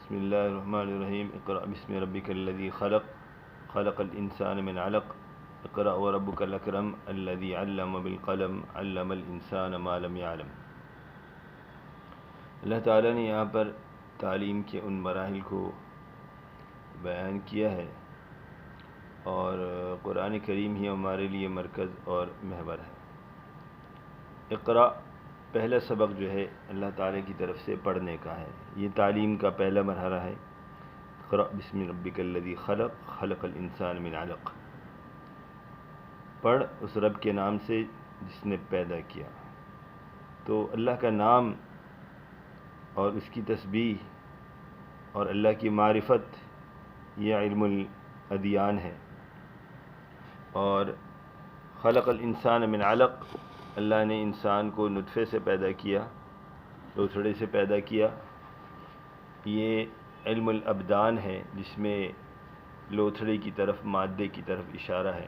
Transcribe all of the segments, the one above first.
بسم اللہ الرحمن الرحیم اقرأ بسم ربک الذی خلق خلق الانسان من علق اقرأ وربک الاکرم الذی علم بالقلم علم الانسان ما لم يعلم۔ اللہ تعالیٰ نے یہاں پر تعلیم کے ان مراحل کو بیان کیا ہے، اور قرآن کریم ہی ہمارے لیے مرکز اور محور ہے۔ اقرأ پہلا سبق جو ہے اللہ تعالیٰ کی طرف سے پڑھنے کا ہے، یہ تعلیم کا پہلا مرحلہ ہے۔ اقرأ بسم ربک الذی خلق خلق الانسان من علق، پڑھ اس رب کے نام سے جس نے پیدا کیا۔ تو اللہ کا نام اور اس کی تسبیح اور اللہ کی معرفت یہ علم الادیان ہے۔ اور خلق الانسان من علق، اللہ نے انسان کو نطفے سے پیدا کیا، لوتھڑے سے پیدا کیا۔ یہ علم الابدان ہے جس میں لوتھڑے کی طرف، مادے کی طرف اشارہ ہے،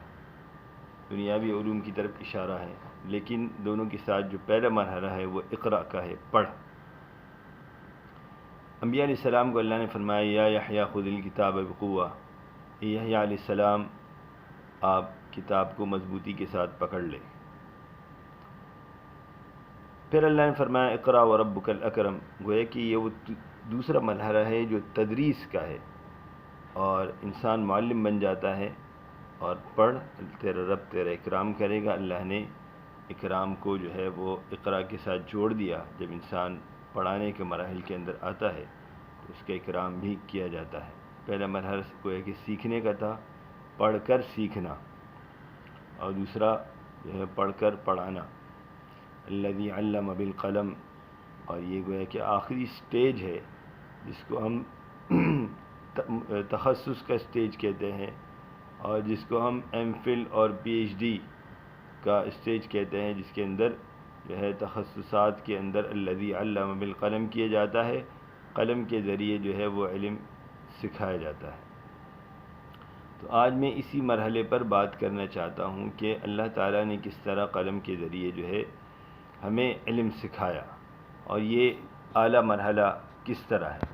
دنیاوی علوم کی طرف اشارہ ہے، لیکن دونوں کے ساتھ جو پہلا مرحلہ ہے وہ اقرأ کا ہے، پڑھ۔ انبیاء علیہ السلام کو اللہ نے فرمایا یا یحییٰ خذ الکتاب بقوہ، یحییٰ علیہ السلام آپ کتاب کو مضبوطی کے ساتھ پکڑ لے۔ پھر اللہ نے فرمایا اقرأ وربک الاکرم، گویا کہ یہ وہ دوسرا مرحلہ ہے جو تدریس کا ہے، اور انسان معلم بن جاتا ہے۔ اور پڑھ، تیرا رب تیرا اکرام کرے گا۔ اللہ نے اکرام کو جو ہے وہ اقرأ کے ساتھ جوڑ دیا۔ جب انسان پڑھانے کے مراحل کے اندر آتا ہے تو اس کا اکرام بھی کیا جاتا ہے۔ پہلا مرحلہ گویا کہ سیکھنے کا تھا، پڑھ کر سیکھنا، اور دوسرا جو ہے پڑھ کر پڑھانا۔ الذی علم بالقلم، اور یہ گویا کہ آخری سٹیج ہے جس کو ہم تخصص کا سٹیج کہتے ہیں، اور جس کو ہم ایم فل اور پی ایچ ڈی کا اسٹیج کہتے ہیں، جس کے اندر جو ہے تخصصات کے اندر الذی علم بالقلم کیا جاتا ہے، قلم کے ذریعے جو ہے وہ علم سکھایا جاتا ہے۔ تو آج میں اسی مرحلے پر بات کرنا چاہتا ہوں کہ اللہ تعالیٰ نے کس طرح قلم کے ذریعے جو ہے ہمیں علم سکھایا، اور یہ اعلیٰ مرحلہ کس طرح ہے۔